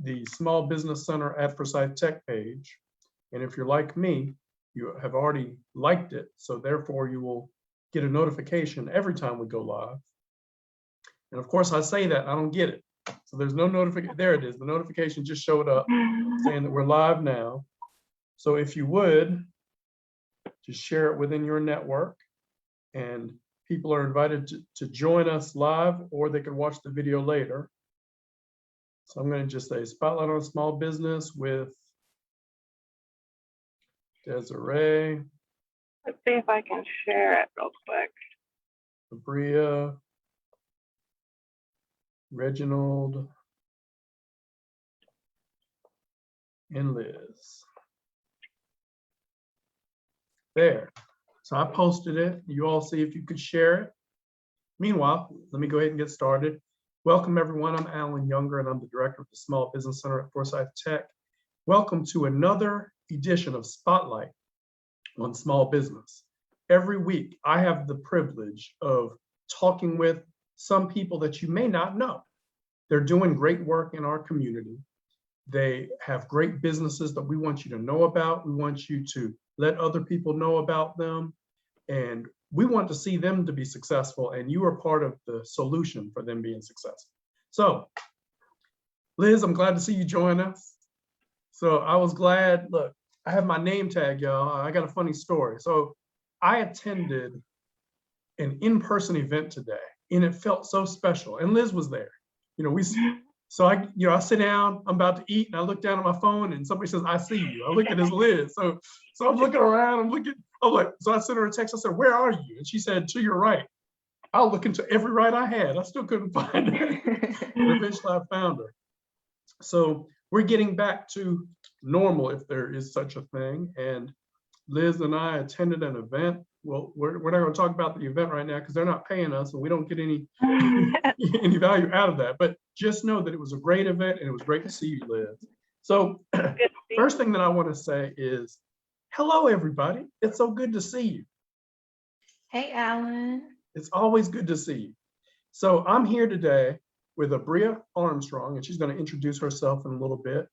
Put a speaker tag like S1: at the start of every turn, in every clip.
S1: the Small Business Center at Forsyth Tech page. And if you're like me, you have already liked it. So therefore you will get a notification every time we go live. And of course I say that, I don't get it. So there's no notification, there it is. The notification just showed up saying that we're live now. So if you would, just share it within your network, and people are invited to join us live, or they can watch the video later. So I'm going to just say Spotlight on Small Business with Desiree.
S2: Let's see if I can share it real quick.
S1: Abrea, Reginald, and Liz. There. So I posted it. You all see if you could share it. Meanwhile, let me go ahead and get started. Welcome everyone. I'm Alan Younger, and I'm the director of the Small Business Center at Forsyth Tech. Welcome to another edition of Spotlight on Small Business. Every week, I have the privilege of talking with some people that you may not know. They're doing great work in our community. They have great businesses that we want you to know about. We want you to let other people know about them. And we want to see them to be successful, and you are part of the solution for them being successful. So, Liz, I'm glad to see you join us. So I was glad, look, I have my name tag, y'all. I got a funny story. So I attended an in-person event today, and it felt so special. And Liz was there. So I sit down, I'm about to eat, and I look down at my phone, and somebody says, "I see you." I look at this Liz. So I'm looking around, so I sent her a text. I said, "Where are you?" And she said, "To your right." I'll look into every right I had. I still couldn't find her. And eventually I found her. So we're getting back to normal, if there is such a thing. And Liz and I attended an event. Well, we're not going to talk about the event right now because they're not paying us and we don't get any value out of that. But just know that it was a great event and it was great to see you, Liz. So first thing that I want to say is, hello, everybody. It's so good to see you.
S3: Hey, Alan.
S1: It's always good to see you. So I'm here today with Abrea Armstrong, and she's going to introduce herself in a little bit,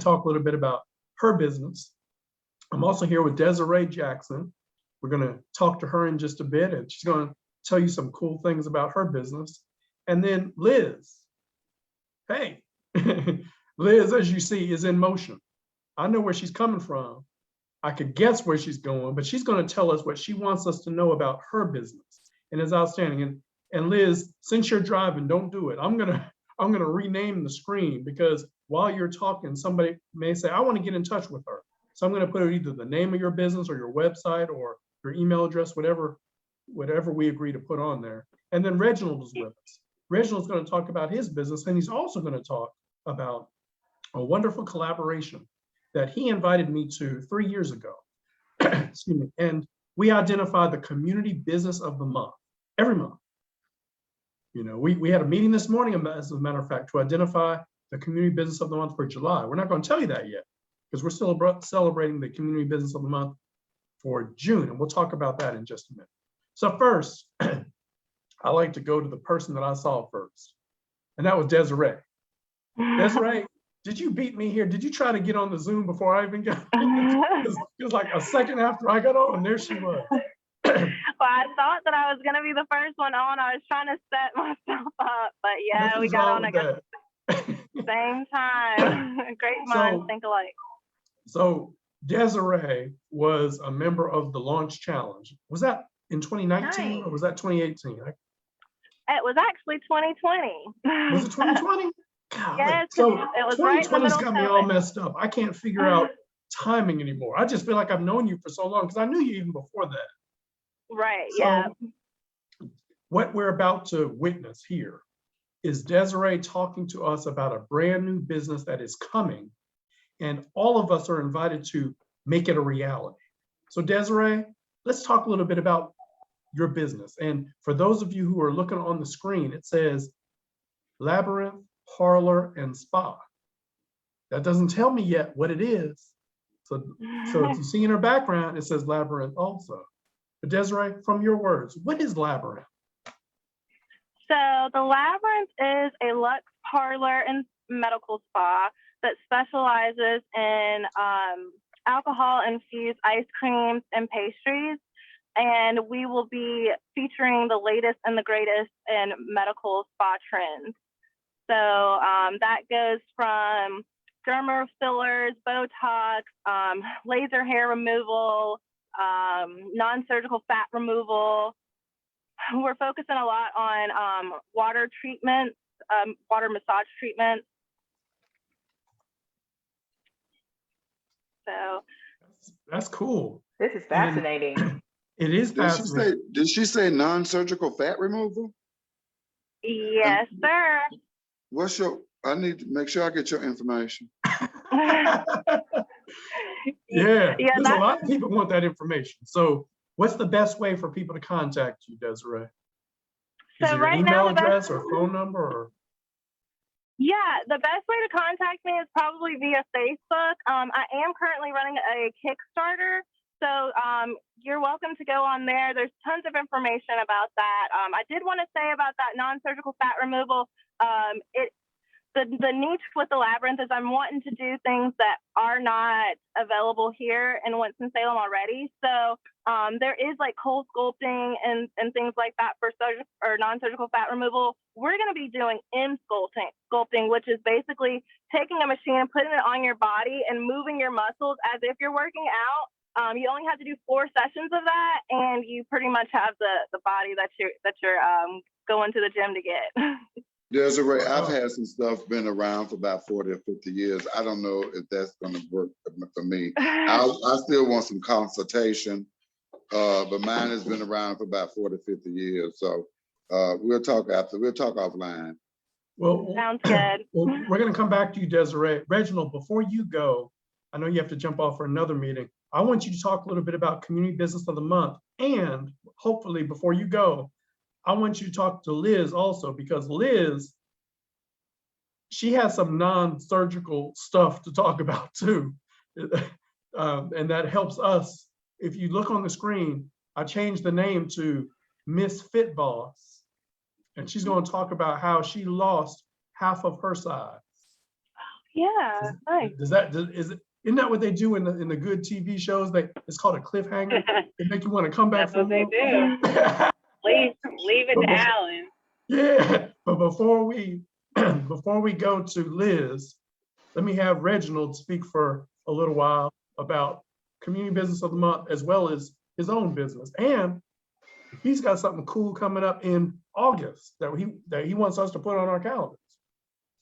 S1: talk a little bit about her business. I'm also here with Desiree Jackson. We're going to talk to her in just a bit, and she's going to tell you some cool things about her business. And then Liz, hey, Liz, as you see, is in motion. I know where she's coming from. I could guess where she's going, but she's going to tell us what she wants us to know about her business. And it's outstanding. And Liz, since you're driving, don't do it. I'm gonna rename the screen, because while you're talking, somebody may say, I want to get in touch with her. So I'm going to put either the name of your business or your website or your email address, whatever we agree to put on there. And then Reginald is with us. Reginald's going to talk about his business, and he's also going to talk about a wonderful collaboration that he invited me to 3 years ago. Excuse me. And we identified the community business of the month, every month. We had a meeting this morning, as a matter of fact, to identify the community business of the month for July. We're not going to tell you that yet, because we're still celebrating the community business of the month for June, and we'll talk about that in just a minute. So first, I like to go to the person that I saw first, and that was Desiree. Desiree, did you beat me here? Did you try to get on the Zoom before I even got it was like a second after I got on, and there she was.
S2: Well, I thought that I was going to be the first one on. I was trying to set myself up, but yeah, we got on at the same time. Great minds think alike.
S1: So Desiree was a member of the Launch Challenge. Was that in 2019 or was that 2018?
S2: It was actually 2020.
S1: Was it 2020?
S2: Yes,
S1: so
S2: it was
S1: 2020's got me all messed up. I can't figure out timing anymore. I just feel like I've known you for so long, because I knew you even before that.
S2: Right,
S1: so,
S2: yeah.
S1: What we're about to witness here is Desiree talking to us about a brand new business that is coming, and all of us are invited to make it a reality. So Desiree, let's talk a little bit about your business. And for those of you who are looking on the screen, it says Labyrinth, Parlor, and Spa. That doesn't tell me yet what it is. So if you see in her background, it says Labyrinth also. But Desiree, from your words, what is Labyrinth?
S2: So the Labyrinth is a luxe parlor and medical spa that specializes in alcohol-infused ice creams and pastries. And we will be featuring the latest and the greatest in medical spa trends. So that goes from derma fillers, Botox, laser hair removal, non-surgical fat removal. We're focusing a lot on water treatments, water massage treatments. So
S1: That's cool.
S3: This is fascinating.
S1: It is fascinating.
S4: Did she say non-surgical fat removal?
S2: yes, sir.
S4: I need to make sure I get your information.
S1: Yeah, there's a lot of people want that information. So what's the best way for people to contact you, Desiree? Is
S2: So
S1: it your
S2: right
S1: email
S2: now,
S1: address or phone number? Or?
S2: Yeah, the best way to contact me is probably via Facebook. I am currently running a Kickstarter, so you're welcome to go on there. There's tons of information about that. I did want to say about that non-surgical fat removal. The niche with the Labyrinth is I'm wanting to do things that are not available here in Winston-Salem already. So there is like cold sculpting and things like that for surgical or non-surgical fat removal. We're going to be doing sculpting, which is basically taking a machine, putting it on your body and moving your muscles as if you're working out. You only have to do 4 sessions of that, and you pretty much have the body that you're going to the gym to get.
S4: Desiree, I've had some stuff been around for about 40 or 50 years. I don't know if that's going to work for me. I still want some consultation, but mine has been around for about 40, 50 years. So we'll talk offline.
S2: Well, sounds good.
S1: Well, we're going to come back to you, Desiree. Reginald, before you go, I know you have to jump off for another meeting. I want you to talk a little bit about Community Business of the Month. And hopefully before you go, I want you to talk to Liz also, because Liz, she has some non-surgical stuff to talk about too. And that helps us. If you look on the screen, I changed the name to Miss Fit Boss. And she's going to talk about how she lost half of her size.
S2: Yeah, nice.
S1: Isn't that what they do in the good TV shows? It's called a cliffhanger. They make you want to come back.
S5: That's what they do. Leave it to Alan.
S1: Yeah, but before we go to Liz, let me have Reginald speak for a little while about Community Business of the Month, as well as his own business. And he's got something cool coming up in August that he wants us to put on our calendars.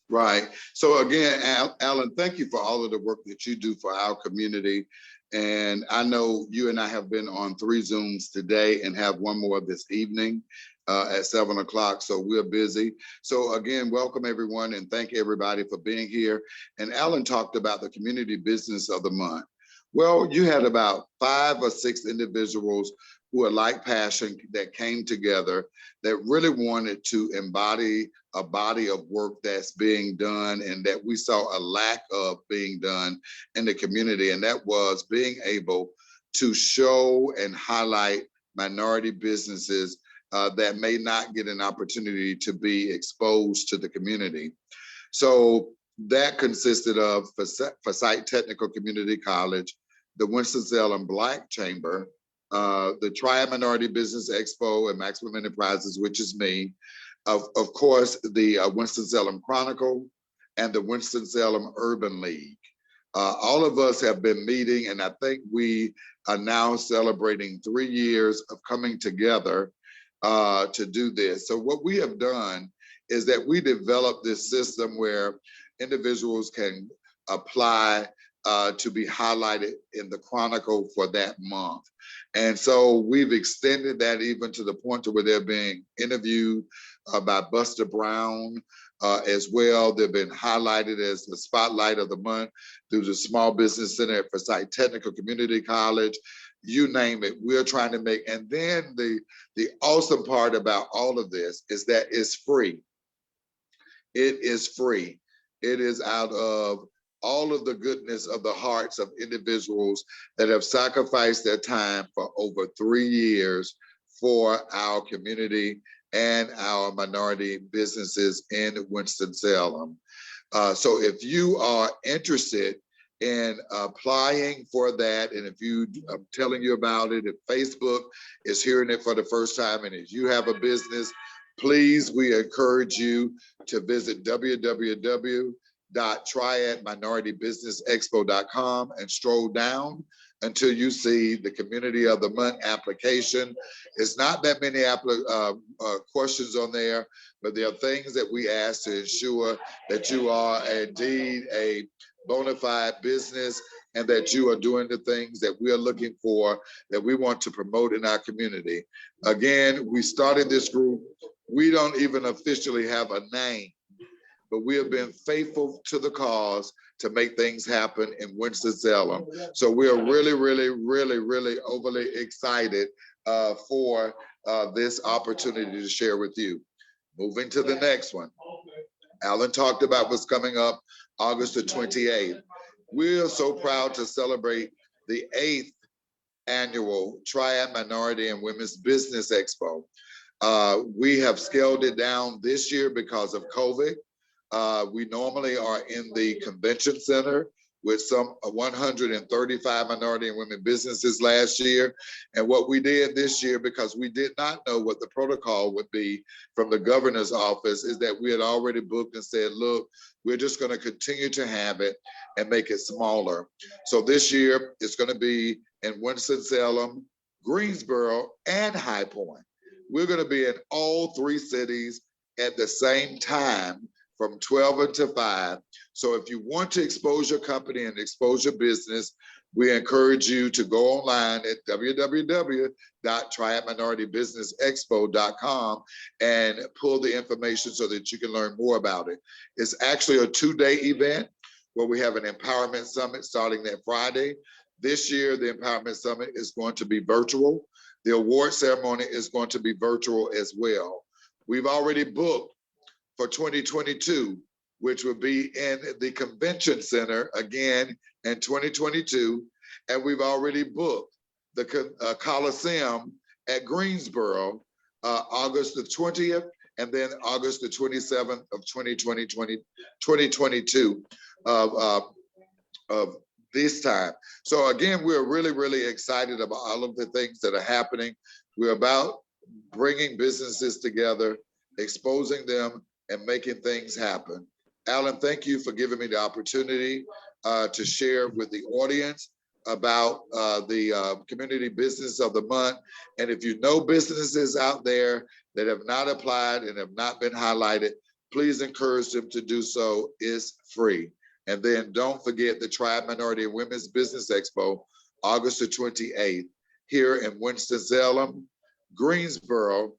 S4: Right. So again, Alan, thank you for all of the work that you do for our community. And I know you and I have been on 3 Zooms today and have one more this evening at 7 o'clock. So we're busy. So again, welcome everyone and thank everybody for being here. And Alan talked about the Community Business of the Month. Well, you had about 5 or 6 individuals who are like passion that came together that really wanted to embody a body of work that's being done and that we saw a lack of being done in the community. And that was being able to show and highlight minority businesses that may not get an opportunity to be exposed to the community. So that consisted of Forsyth Technical Community College, the Winston-Salem Black Chamber, the Tri-Minority Business Expo and Maximum Enterprises, which is me, of course, the Winston-Salem Chronicle and the Winston-Salem Urban League. All of us have been meeting, and I think we are now celebrating 3 years of coming together to do this. So what we have done is that we developed this system where individuals can apply to be highlighted in the Chronicle for that month. And so we've extended that even to the point to where they're being interviewed by Buster Brown as well. They've been highlighted as the spotlight of the month through the Small Business Center at Forsyth Technical Community College. You name it, we're trying to make. And then the awesome part about all of this is that it's free. It is free. It is out of all of the goodness of the hearts of individuals that have sacrificed their time for over 3 years for our community and our minority businesses in Winston-Salem. So if you are interested in applying for that, and if I'm telling you about it, if Facebook is hearing it for the first time, and if you have a business, please, we encourage you to visit www.triadminoritybusinessexpo.com and stroll down until you see the Community of the Month application. It's not that many questions on there, but there are things that we ask to ensure that you are indeed a bona fide business and that you are doing the things that we are looking for, that we want to promote in our community. Again, we started this group. We don't even officially have a name, but we have been faithful to the cause to make things happen in Winston-Salem. So we are really, really, really, really overly excited for this opportunity to share with you. Moving to the next one. Alan talked about what's coming up August the 28th. We are so proud to celebrate the 8th annual Triad Minority and Women's Business Expo. We have scaled it down this year because of COVID. We normally are in the convention center with some 135 minority and women businesses last year. And what we did this year, because we did not know what the protocol would be from the governor's office, is that we had already booked and said, look, we're just going to continue to have it and make it smaller. So this year it's going to be in Winston-Salem, Greensboro, and High Point. We're going to be in all three cities at the same time from 12 until 5. So if you want to expose your company and expose your business, we encourage you to go online at www.triadminoritybusinessexpo.com and pull the information so that you can learn more about it. It's actually a 2-day event where we have an empowerment summit starting that Friday. This year, the empowerment summit is going to be virtual. The award ceremony is going to be virtual as well. We've already booked for 2022, which will be in the convention center again in 2022. And we've already booked the Coliseum at Greensboro, August the 20th, and then August the 27th of 2022 of this time. So again, we're really, really excited about all of the things that are happening. We're about bringing businesses together, exposing them, and making things happen. Alan, thank you for giving me the opportunity to share with the audience about the Community Business of the Month. And if you know businesses out there that have not applied and have not been highlighted, please encourage them to do so. It's free. And then don't forget the Triad Minority and Women's Business Expo, August the 28th, here in Winston-Salem, Greensboro,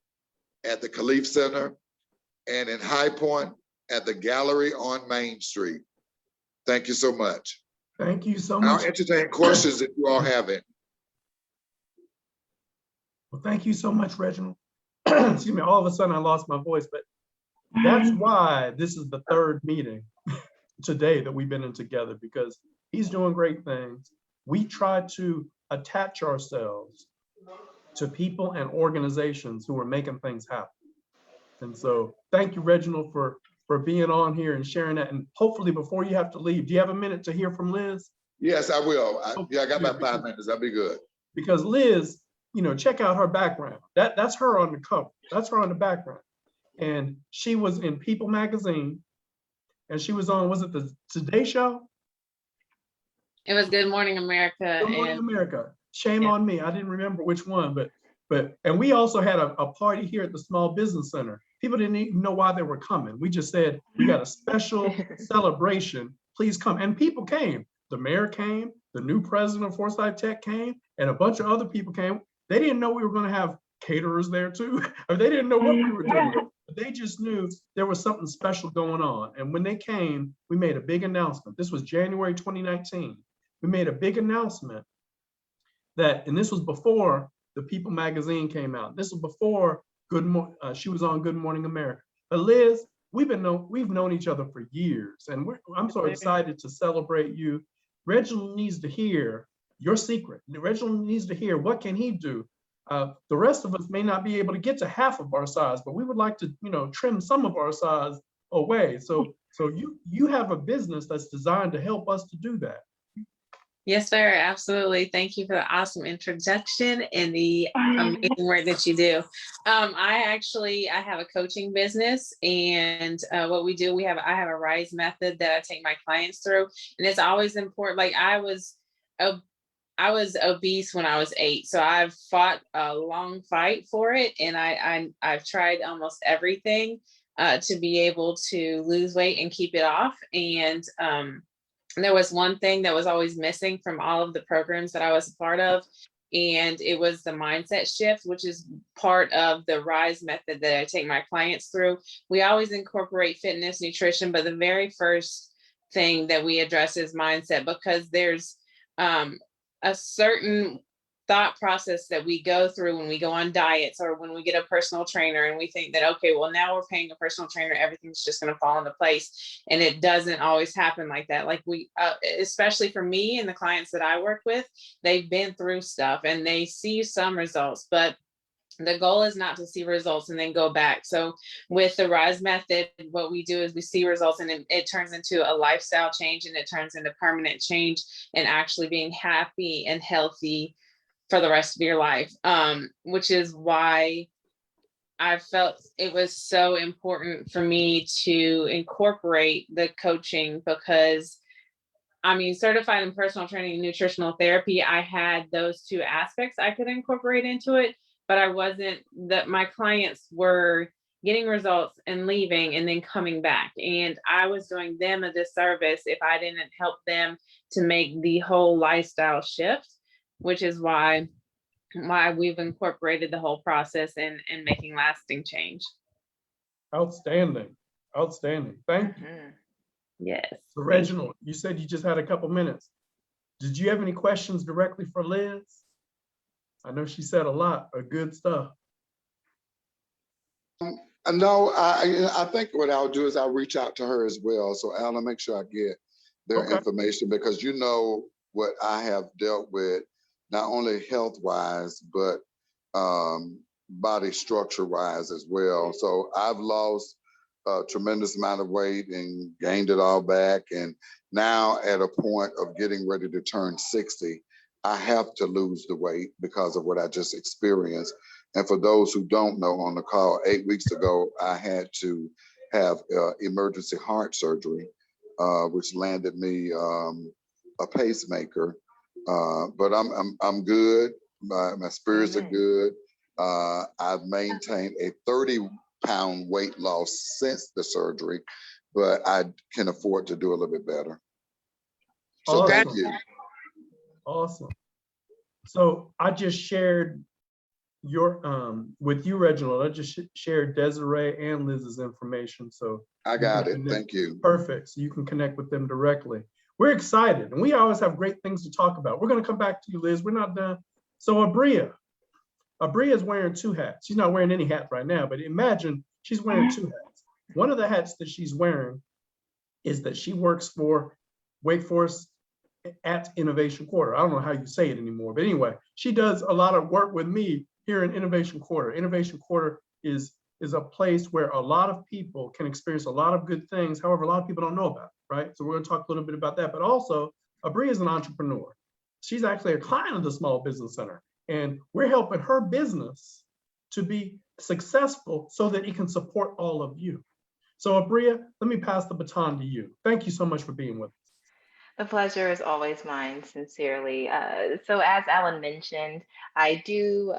S4: at the Khalif Center, and in High Point at the Gallery on Main Street. Thank you so much.
S1: Thank you so much.
S4: I'll entertain questions if you all have it.
S1: Well, thank you so much, Reginald. Excuse me, all of a sudden I lost my voice, but that's why this is the third meeting today that we've been in together, because he's doing great things. We try to attach ourselves to people and organizations who are making things happen. And so thank you, Reginald, for being on here and sharing that. And hopefully before you have to leave, do you have a minute to hear from Liz?
S4: Yes, I will. I got about 5 minutes. That'll be good.
S1: Because Liz, you know, check out her background. That's her on the cover. That's her on the background. And she was in People magazine, and she was on, was it the Today Show?
S5: It was Good Morning America.
S1: Good Morning America. Shame on me. I didn't remember which one, but and we also had a party here at the Small Business Center. People didn't even know why they were coming. We just said, we got a special celebration. Please come. And people came. The mayor came, the new president of Forsyth Tech came, and a bunch of other people came. They didn't know we were going to have caterers there too. Or they didn't know what we were doing. They just knew there was something special going on. And when they came, we made a big announcement. This was January 2019. We made a big announcement that, and this was before the People magazine came out. This was before she was on Good Morning America. But Liz, we've known each other for years, and I'm so excited to celebrate you. Reginald needs to hear your secret. Reginald needs to hear what can he do. The rest of us may not be able to get to half of our size, but we would like to, trim some of our size away. So So you have a business that's designed to help us to do that.
S5: Yes, sir. Absolutely. Thank you for the awesome introduction and the amazing work that you do. I have a coaching business, and what we do, I have a RISE method that I take my clients through, and it's always important. Like I was obese when I was 8, so I've fought a long fight for it, and I've tried almost everything to be able to lose weight and keep it off. And there was one thing that was always missing from all of the programs that I was a part of, and it was the mindset shift, which is part of the RISE method that I take my clients through. We always incorporate fitness, nutrition, but the very first thing that we address is mindset, because there's a certain thought process that we go through when we go on diets or when we get a personal trainer, and we think that, okay, well, now we're paying a personal trainer, everything's just going to fall into place. And it doesn't always happen like that. Like especially for me and the clients that I work with, they've been through stuff and they see some results, but the goal is not to see results and then go back. So with the RISE method, what we do is we see results, and it turns into a lifestyle change, and it turns into permanent change and actually being happy and healthy for the rest of your life, which is why I felt it was so important for me to incorporate the coaching, because certified in personal training and nutritional therapy, I had those two aspects I could incorporate into it, but my clients were getting results and leaving and then coming back. And I was doing them a disservice if I didn't help them to make the whole lifestyle shift, which is why we've incorporated the whole process and making lasting change.
S1: Outstanding. Thank you.
S5: Yes.
S1: So Reginald, you said you just had a couple minutes. Did you have any questions directly for Liz? I know she said a lot of good stuff.
S4: No, I think what I'll do is I'll reach out to her as well. So Alan, make sure I get their information, because you know what I have dealt with, not only health-wise, but body structure-wise as well. So I've lost a tremendous amount of weight and gained it all back. And now at a point of getting ready to turn 60, I have to lose the weight because of what I just experienced. And for those who don't know, on the call 8 weeks ago, I had to have emergency heart surgery, which landed me a pacemaker. But I'm good. My spirits are good. I've maintained a 30-pound weight loss since the surgery, but I can afford to do a little bit better. So
S1: Awesome.
S4: thank you.
S1: Awesome. So I just shared with you, Reginald. I just shared Desiree and Liz's information. So
S4: I got it. Thank you.
S1: Perfect. So you can connect with them directly. We're excited, and we always have great things to talk about. We're going to come back to you, Liz. We're not done. So Abrea is wearing two hats. She's not wearing any hat right now, but imagine she's wearing two hats. One of the hats that she's wearing is that she works for Wake Forest at Innovation Quarter. I don't know how you say it anymore, but anyway, she does a lot of work with me here in Innovation Quarter. Innovation Quarter is a place where a lot of people can experience a lot of good things. However, a lot of people don't know about it, right? So we're going to talk a little bit about that. But also, Abrea is an entrepreneur. She's actually a client of the Small Business Center, and we're helping her business to be successful so that it can support all of you. So Abrea, let me pass the baton to you. Thank you so much for being with us.
S3: The pleasure is always mine, sincerely. So as Alan mentioned, I do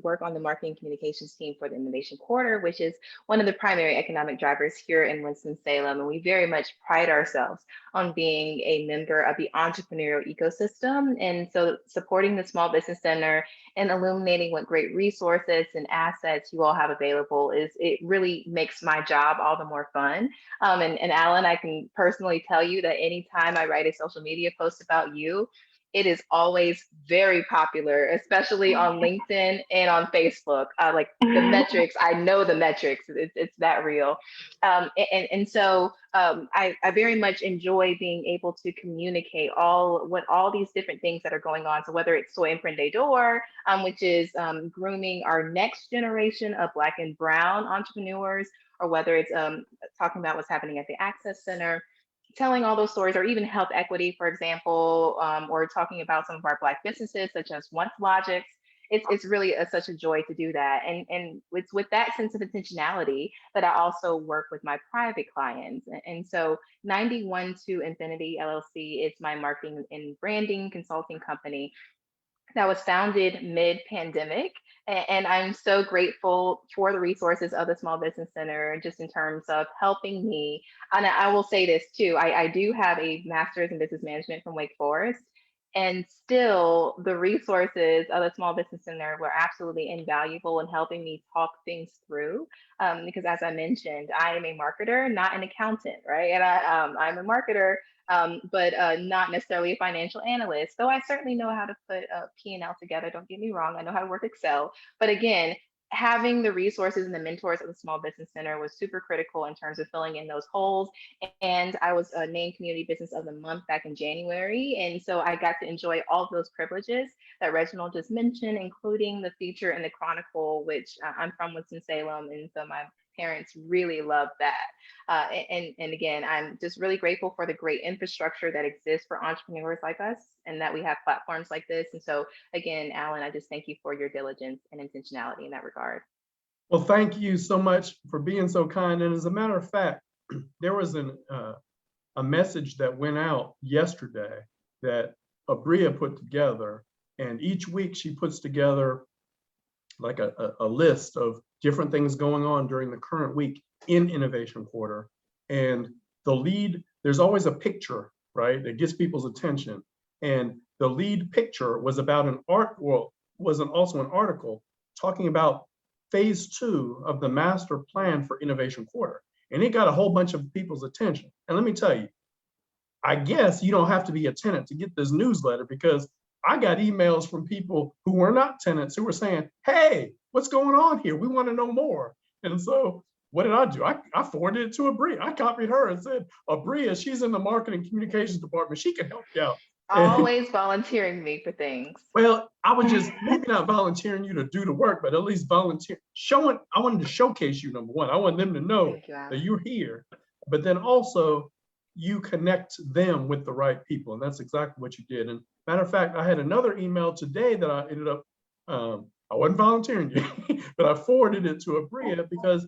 S3: work on the marketing communications team for the Innovation Quarter, which is one of the primary economic drivers here in Winston-Salem. And we very much pride ourselves on being a member of the entrepreneurial ecosystem. And so supporting the Small Business Center and illuminating what great resources and assets you all have available it really makes my job all the more fun. And Alan, I can personally tell you that anytime I write a social media post about you, it is always very popular, especially on LinkedIn and on Facebook. Like the metrics, I know the metrics, it's that real. So I very much enjoy being able to communicate all these different things that are going on. So whether it's Soy Emprendedor, which is grooming our next generation of Black and Brown entrepreneurs, or whether it's talking about what's happening at the Access Center, telling all those stories, or even health equity, for example, or talking about some of our Black businesses, such as Once Logics. It's really such a joy to do that. And it's with that sense of intentionality that I also work with my private clients. And so 91 to Infinity LLC is my marketing and branding consulting company that was founded mid-pandemic. And I'm so grateful for the resources of the Small Business Center, just in terms of helping me. And I will say this too, I do have a master's in business management from Wake Forest. And still, the resources of the Small Business Center were absolutely invaluable in helping me talk things through. Because as I mentioned, I am a marketer, not an accountant, right? And I'm a marketer, but not necessarily a financial analyst. Though I certainly know how to put a P&L together. Don't get me wrong. I know how to work Excel. But again, having the resources and the mentors of the Small Business Center was super critical in terms of filling in those holes. And I was named Community Business of the Month back in January. And so I got to enjoy all of those privileges that Reginald just mentioned, including the feature in the Chronicle, which I'm from Winston-Salem. And so my parents really love that. And again, I'm just really grateful for the great infrastructure that exists for entrepreneurs like us, and that we have platforms like this. And so again, Alan, I just thank you for your diligence and intentionality in that regard.
S1: Well, thank you so much for being so kind. And as a matter of fact, there was a message that went out yesterday that Abrea put together, and each week she puts together like a list of different things going on during the current week in Innovation Quarter. And the lead, there's always a picture, right, that gets people's attention. And the lead picture was about also an article talking about phase 2 of the master plan for Innovation Quarter. And it got a whole bunch of people's attention. And let me tell you, I guess you don't have to be a tenant to get this newsletter, because I got emails from people who were not tenants who were saying, hey, what's going on here? We want to know more. And so what did I do? I forwarded it to Abrea. I copied her and said, Abrea, she's in the marketing communications department. She can help you out.
S3: Always volunteering me for things.
S1: Well, I was just maybe not volunteering you to do the work, but at least volunteer. I wanted to showcase you, number one. I want them to know that you're here, but then also you connect them with the right people. And that's exactly what you did. And matter of fact, I had another email today that I ended up, I wasn't volunteering you, but I forwarded it to Abrea because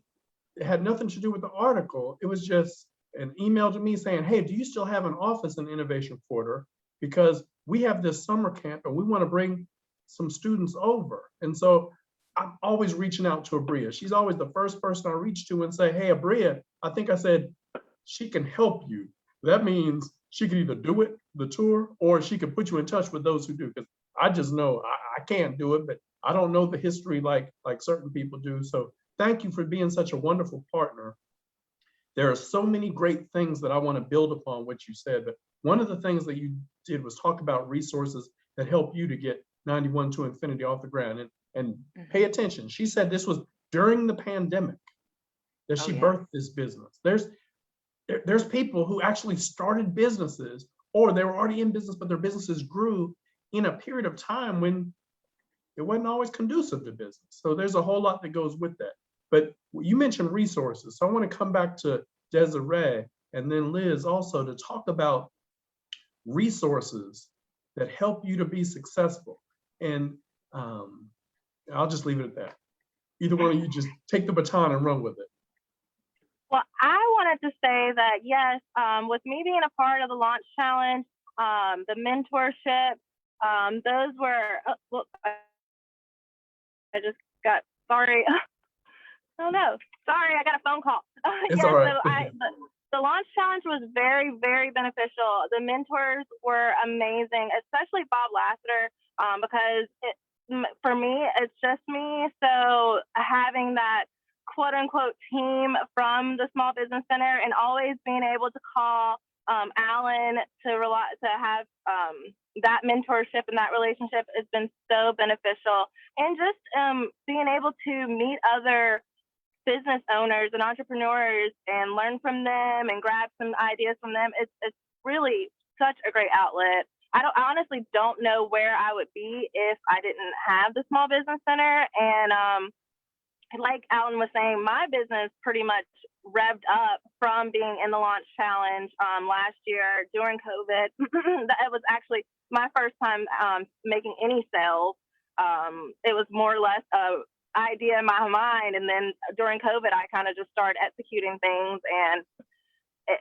S1: it had nothing to do with the article. It was just an email to me saying, hey, do you still have an office in Innovation Quarter? Because we have this summer camp and we want to bring some students over. And so I'm always reaching out to Abrea. She's always the first person I reach to and say, hey, Abrea, I think I said she can help you. That means she can either do it, the tour, or she can put you in touch with those who do. Because I just know I can't do it, but I don't know the history like certain people do. So thank you for being such a wonderful partner. There are so many great things that I want to build upon what you said, but one of the things that you did was talk about resources that help you to get 91 to Infinity off the ground. And pay attention. She said this was during the pandemic that she birthed this business. There's people who actually started businesses, or they were already in business, but their businesses grew in a period of time when it wasn't always conducive to business. So there's a whole lot that goes with that. But you mentioned resources. So I want to come back to Desiree and then Liz also to talk about resources that help you to be successful. And I'll just leave it at that. Either one of you just take the baton and run with it.
S2: Well, I wanted to say that, yes, with me being a part of the Launch Challenge, the mentorship, those were, look, I just got, sorry. Oh no, sorry, I got a phone call.
S1: It's all right.
S2: So the Launch Challenge was very, very beneficial. The mentors were amazing, especially Bob Lassiter, because for me, it's just me. So having that quote unquote team from the Small Business Center and always being able to call Alan to have that mentorship and that relationship has been so beneficial. And just being able to meet other business owners and entrepreneurs and learn from them and grab some ideas from them, it's really such a great outlet. I honestly don't know where I would be if I didn't have the Small Business Center. And like Alan was saying, my business pretty much revved up from being in the launch challenge last year during COVID. It was actually my first time making any sales. It was more or less a idea in my mind, and then during COVID, I kind of just started executing things, and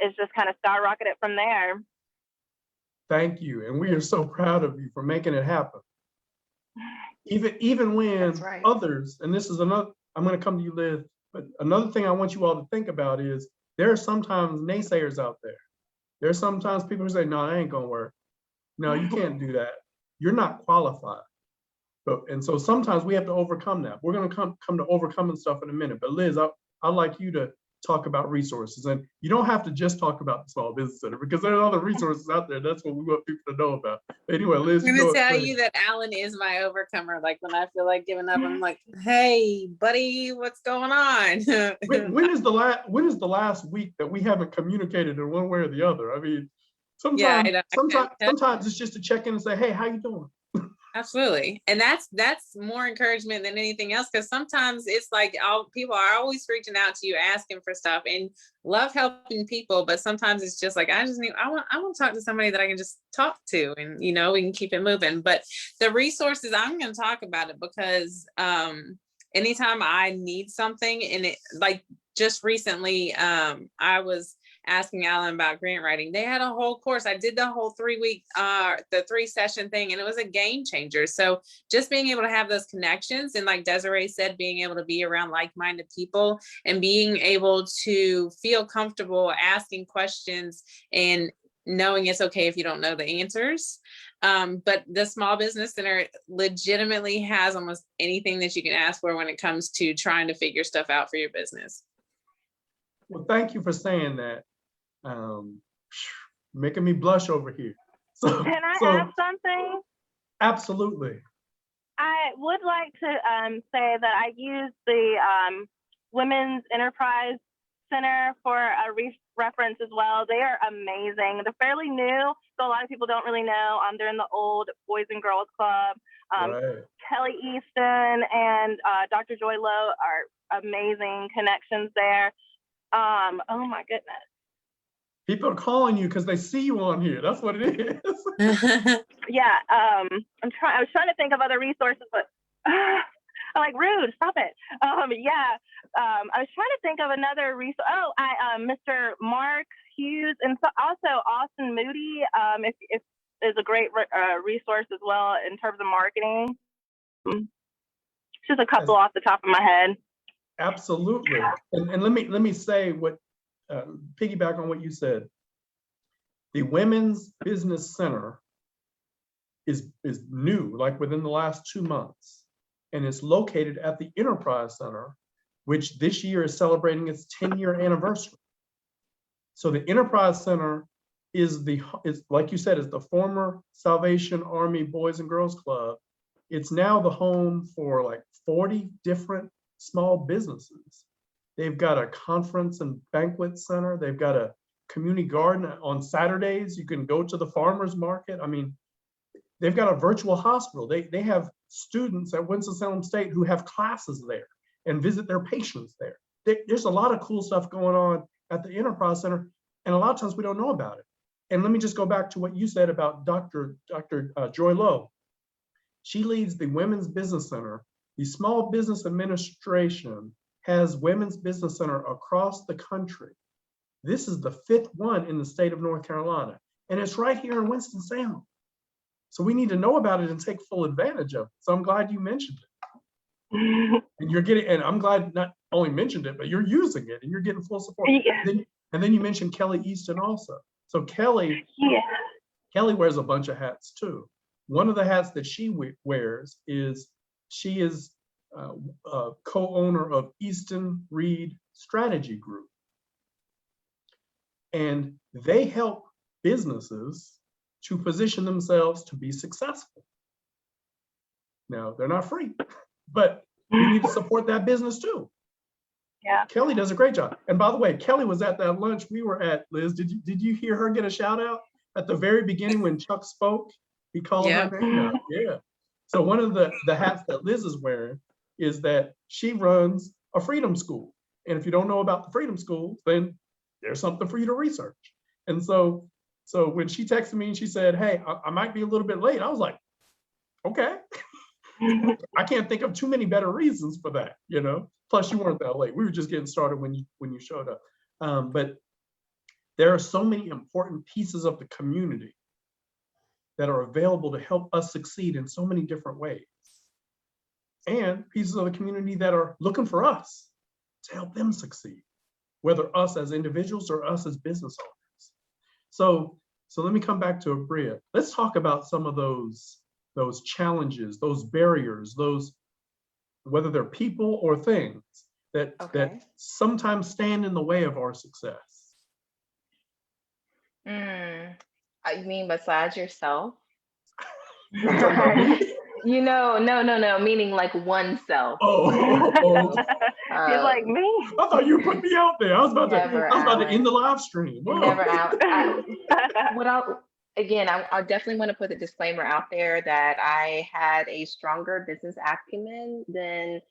S2: it's just kind of skyrocketed from there.
S1: Thank you, and we are so proud of you for making it happen. Even when
S3: That's right.
S1: others, and this is another, I'm going to come to you, Liz, but another thing I want you all to think about is there are sometimes naysayers out there. There's sometimes people who say, no, that ain't going to work. No, you can't do that. You're not qualified. And so sometimes we have to overcome that. We're going to come to overcoming stuff in a minute. But Liz, I'd like you to talk about resources. And you don't have to just talk about the Small Business Center, because there are other resources out there. That's what we want people to know about. Anyway, Liz,
S5: I'm going to tell you that Alan is my overcomer. Like when I feel like giving up, I'm like, hey, buddy, what's going on?
S1: when is the last week that we haven't communicated in one way or the other? I mean, sometimes it's just to check in and say, hey, how you doing?
S5: Absolutely. And that's more encouragement than anything else, because sometimes it's like people are always reaching out to you, asking for stuff, and love helping people. But sometimes it's just like, I want to talk to somebody that I can just talk to, and we can keep it moving. But the resources, I'm going to talk about it because anytime I need something, and it, like just recently, I was asking Alan about grant writing. They had a whole course. I did the whole 3-week, the 3-session thing, and it was a game changer. So just being able to have those connections, and like Desiree said, being able to be around like-minded people and being able to feel comfortable asking questions and knowing it's okay if you don't know the answers. But the Small Business Center legitimately has almost anything that you can ask for when it comes to trying to figure stuff out for your business.
S1: Well, thank you for saying that. Making me blush over here.
S2: Can I add something?
S1: Absolutely.
S2: I would like to say that I use the Women's Enterprise Center for a reference as well. They are amazing. They're fairly new, so a lot of people don't really know. They're in the old Boys and Girls Club.
S1: Right.
S2: Kelly Easton and Dr. Joy Lowe are amazing connections there. Oh my goodness.
S1: People are calling you because they see you on here. That's what it is.
S2: Yeah. I was trying to think of other resources, but I'm like, rude, stop it. I was trying to think of another resource. Mr. Mark Hughes, and so also Austin Moody, if is a great resource as well in terms of marketing. Just a couple off the top of my head.
S1: Absolutely. And let me say what, piggyback on what you said. The Women's Business Center is new, like within the last 2 months, and it's located at the Enterprise Center, which this year is celebrating its 10-year anniversary. So the Enterprise Center is like you said, is the former Salvation Army Boys and Girls Club. It's now the home for like 40 different small businesses. They've got a conference and banquet center. They've got a community garden. On Saturdays, you can go to the farmer's market. I mean, they've got a virtual hospital. They have students at Winston-Salem State who have classes there and visit their patients there. There's a lot of cool stuff going on at the Enterprise Center, and a lot of times we don't know about it. And let me just go back to what you said about Dr. Joy Lowe. She leads the Women's Business Center. The Small Business Administration has Women's Business Center across the country. This is the 5th one in the state of North Carolina, and it's right here in Winston-Salem. So we need to know about it and take full advantage of it. So I'm glad you mentioned it. And I'm glad not only mentioned it, but you're using it and you're getting full support.
S2: Yeah.
S1: And then you mentioned Kelly Easton also. So Kelly wears a bunch of hats too. One of the hats that she wears is she is a co-owner of Easton Reed Strategy Group. And they help businesses to position themselves to be successful. Now, they're not free, but we need to support that business too.
S2: Yeah.
S1: Kelly does a great job. And by the way, Kelly was at that lunch we were at, Liz. Did you hear her get a shout out at the very beginning when Chuck spoke? He called her name out. Yeah. So one of the hats that Liz is wearing is that she runs a freedom school. And if you don't know about the freedom schools, then there's something for you to research. And so when she texted me and she said, hey, I might be a little bit late, I was like, okay. I can't think of too many better reasons for that, you know. Plus, you weren't that late. We were just getting started when you showed up. But there are so many important pieces of the community that are available to help us succeed in so many different ways. And pieces of the community that are looking for us to help them succeed, whether us as individuals or us as business owners. So let me come back to Abrea. Let's talk about some of those challenges, those barriers, whether they're people or things that sometimes stand in the way of our success.
S3: You mean besides yourself?
S1: You talking about me?
S3: You know, no, meaning like oneself.
S2: You're like me.
S1: I thought you put me out there. I was about to end the live stream. Whoa.
S3: Never out. I definitely want to put the disclaimer out there that I had a stronger business acumen than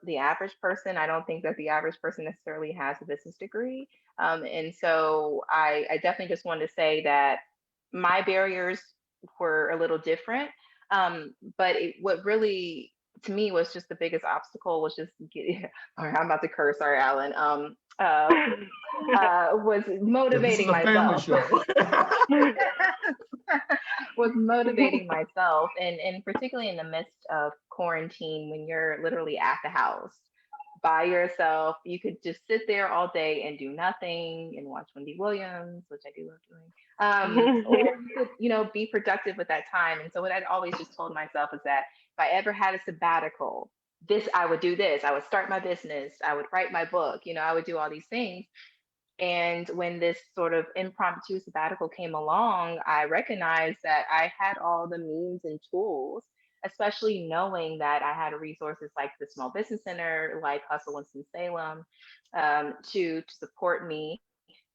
S3: the average person. I don't think that the average person necessarily has a business degree. And so I definitely just wanted to say that my barriers were a little different. But what really, to me, was just the biggest obstacle was just all right, I'm about to curse, sorry, Alan. Was motivating myself. Was motivating myself, and particularly in the midst of quarantine, when you're literally at the house by yourself, you could just sit there all day and do nothing and watch Wendy Williams, which I do love doing, or you could, be productive with that time. And so what I'd always just told myself is that if I ever had a sabbatical, I would do this. I would start my business. I would write my book. I would do all these things. And when this sort of impromptu sabbatical came along, I recognized that I had all the means and tools, especially knowing that I had resources like the Small Business Center, like Hustle Winston-Salem, to support me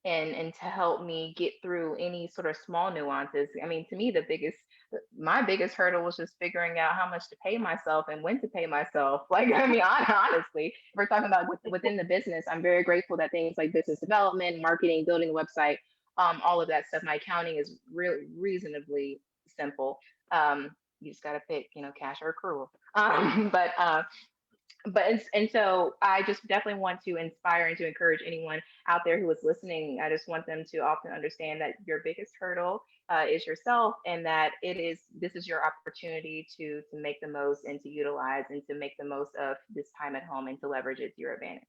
S3: and to help me get through any sort of small nuances. I mean, to me, my biggest hurdle was just figuring out how much to pay myself and when to pay myself. Honestly, if we're talking about within the business, I'm very grateful that things like business development, marketing, building a website, all of that stuff, my accounting is really reasonably simple. You just got to pick, cash or accrual. And so I just definitely want to inspire and to encourage anyone out there who is listening. I just want them to often understand that your biggest hurdle is yourself, and that this is your opportunity to make the most and to utilize and to make the most of this time at home and to leverage it to your advantage.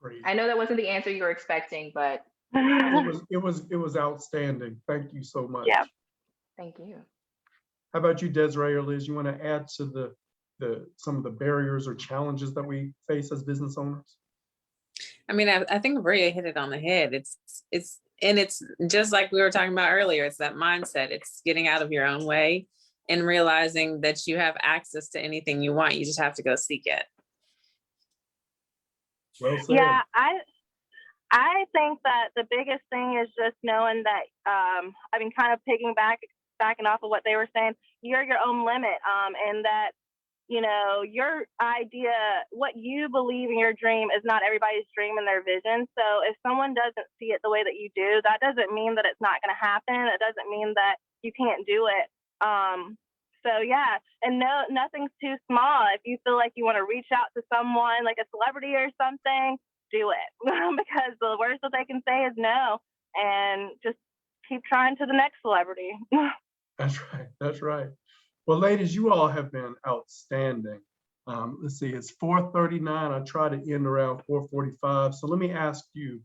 S1: Great.
S3: I know that wasn't the answer you were expecting, but
S1: it was outstanding. Thank you so much.
S2: Yeah.
S3: Thank you.
S1: How about you, Desiree or Liz? You want to add to some of the barriers or challenges that we face as business owners?
S5: I mean, I think Abrea hit it on the head. It's just like we were talking about earlier. It's that mindset. It's getting out of your own way and realizing that you have access to anything you want. You just have to go seek it.
S1: Well said.
S2: Yeah, I think that the biggest thing is just knowing that, kind of backing off of what they were saying, you're your own limit, and that, your idea, what you believe in your dream is not everybody's dream and their vision. So if someone doesn't see it the way that you do, that doesn't mean that it's not going to happen. It doesn't mean that you can't do it. So yeah, and no, nothing's too small. If you feel like you want to reach out to someone like a celebrity or something, do it, because the worst that they can say is no, and just keep trying to the next celebrity.
S1: That's right. That's right. Well, ladies, you all have been outstanding. Let's see, it's 4:39. I try to end around 4:45. So let me ask you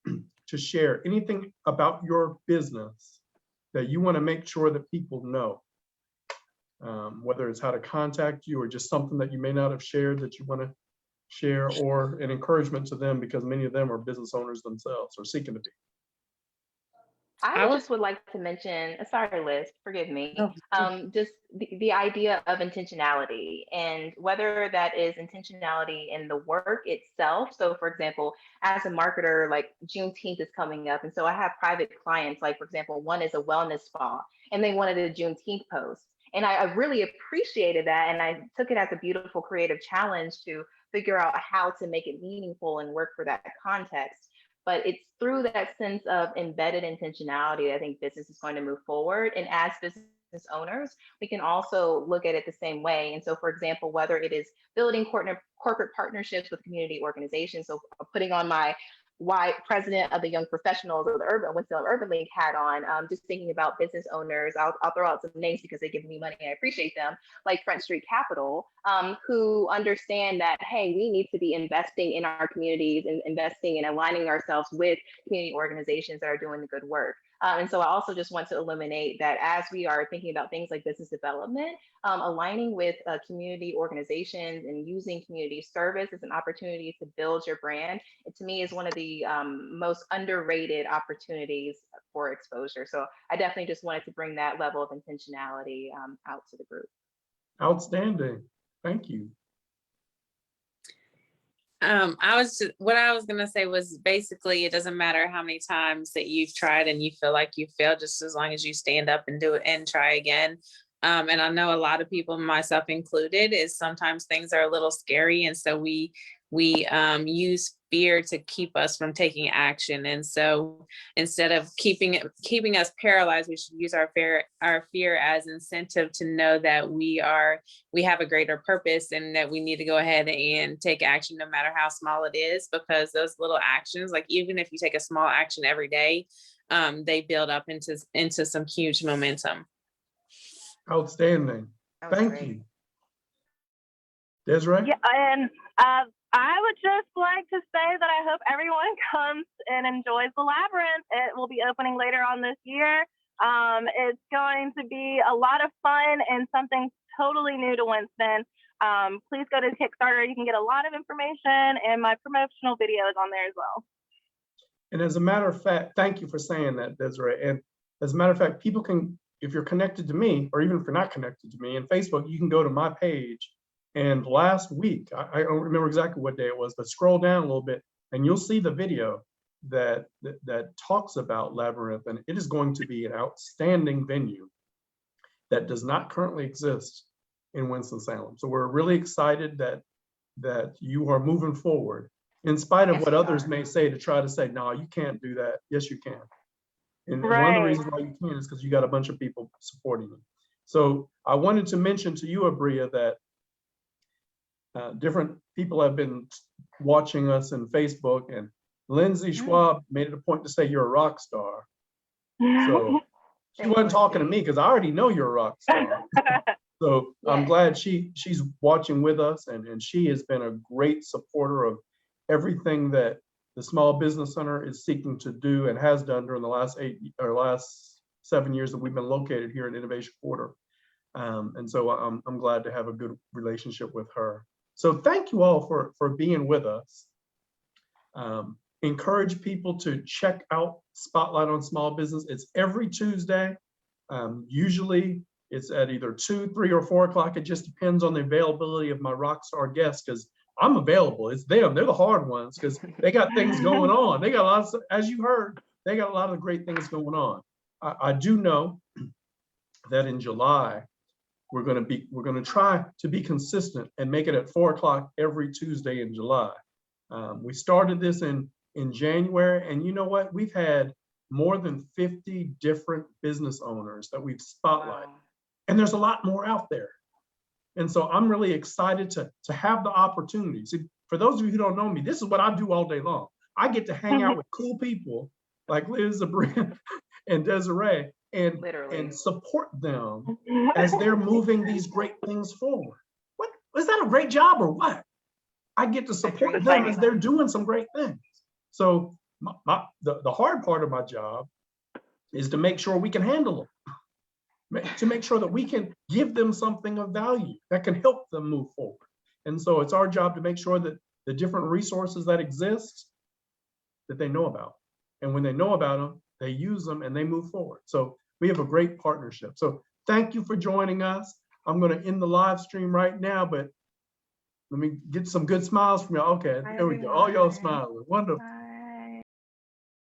S1: to share anything about your business that you want to make sure that people know, whether it's how to contact you or just something that you may not have shared that you want to share, or an encouragement to them, because many of them are business owners themselves or seeking to be.
S3: I just would like to mention, sorry, Liz, forgive me, just the idea of intentionality, and whether that is intentionality in the work itself. So for example, as a marketer, like Juneteenth is coming up. And so I have private clients, like for example, one is a wellness spa and they wanted a Juneteenth post. And I really appreciated that. And I took it as a beautiful creative challenge to figure out how to make it meaningful and work for that context. But it's through that sense of embedded intentionality that I think business is going to move forward. And as business owners, we can also look at it the same way. And so, for example, whether it is building corporate partnerships with community organizations, so putting on my president of the young professionals of the Winston Urban League hat on, just thinking about business owners. I'll throw out some names because they give me money. I appreciate them, like Front Street Capital, who understand that, hey, we need to be investing in our communities and investing and aligning ourselves with community organizations that are doing the good work. And so I also just want to illuminate that as we are thinking about things like business development, aligning with community organizations and using community service as an opportunity to build your brand, it to me is one of the most underrated opportunities for exposure. So I definitely just wanted to bring that level of intentionality out to the group.
S1: Outstanding. Thank you.
S5: What I was gonna say was basically it doesn't matter how many times that you've tried and you feel like you failed, just as long as you stand up and do it and try again. And I know a lot of people, myself included, is sometimes things are a little scary, and so we use fear to keep us from taking action. And so instead of keeping us paralyzed, we should use our fear as incentive to know that we have a greater purpose and that we need to go ahead and take action no matter how small it is, because those little actions, like even if you take a small action every day, they build up into some huge momentum.
S1: Outstanding. Thank you. Desiree?
S2: Yeah, and I would just like to say that I hope everyone comes and enjoys the Labyrinth. It will be opening later on this year. It's going to be a lot of fun and something totally new to Winston. Please go to Kickstarter. You can get a lot of information, and my promotional video is on there as well.
S1: And as a matter of fact, thank you for saying that, Desiree. And as a matter of fact, people can, if you're connected to me, or even if you're not connected to me in Facebook, you can go to my page. And last week, I don't remember exactly what day it was, but scroll down a little bit and you'll see the video that talks about Labyrinth. And it is going to be an outstanding venue that does not currently exist in Winston-Salem. So we're really excited that you are moving forward, in spite of what others may say to try to say, no, you can't do that. Yes, you can. And one of the reasons why you can is because you got a bunch of people supporting you. So I wanted to mention to you, Abrea, that different people have been watching us in Facebook, and Lindsay Schwab made it a point to say you're a rock star. So she wasn't talking to me because I already know you're a rock star. So I'm glad she's watching with us, and she has been a great supporter of everything that the Small Business Center is seeking to do and has done during the last 7 years that we've been located here in Innovation Quarter. And so I'm glad to have a good relationship with her. So thank you all for being with us. Encourage people to check out Spotlight on Small Business. It's every Tuesday. Usually it's at either 2, 3, or 4 o'clock. It just depends on the availability of my rock star guests, because I'm available. It's them. They're the hard ones because they got things going on. They got a lot of, as you heard, they got a lot of great things going on. I do know that in July, we're going to try to be consistent and make it at 4 o'clock every Tuesday in July. We started this in January, and you know what? We've had more than 50 different business owners that we've spotlighted, and there's a lot more out there. And so I'm really excited to have the opportunity. See, for those of you who don't know me, this is what I do all day long. I get to hang out with cool people like Liz, Abrea, and Desiree, and support them as they're moving these great things forward. What is that, a great job or what? I get to support them as they're doing some great things. So the hard part of my job is to make sure we can handle them, to make sure that we can give them something of value that can help them move forward. And so it's our job to make sure that the different resources that exist, that they know about. And when they know about them, they use them and they move forward. So we have a great partnership. So thank you for joining us. I'm going to end the live stream right now, but let me get some good smiles from y'all. Okay, there we go. All y'all smiling. Wonderful.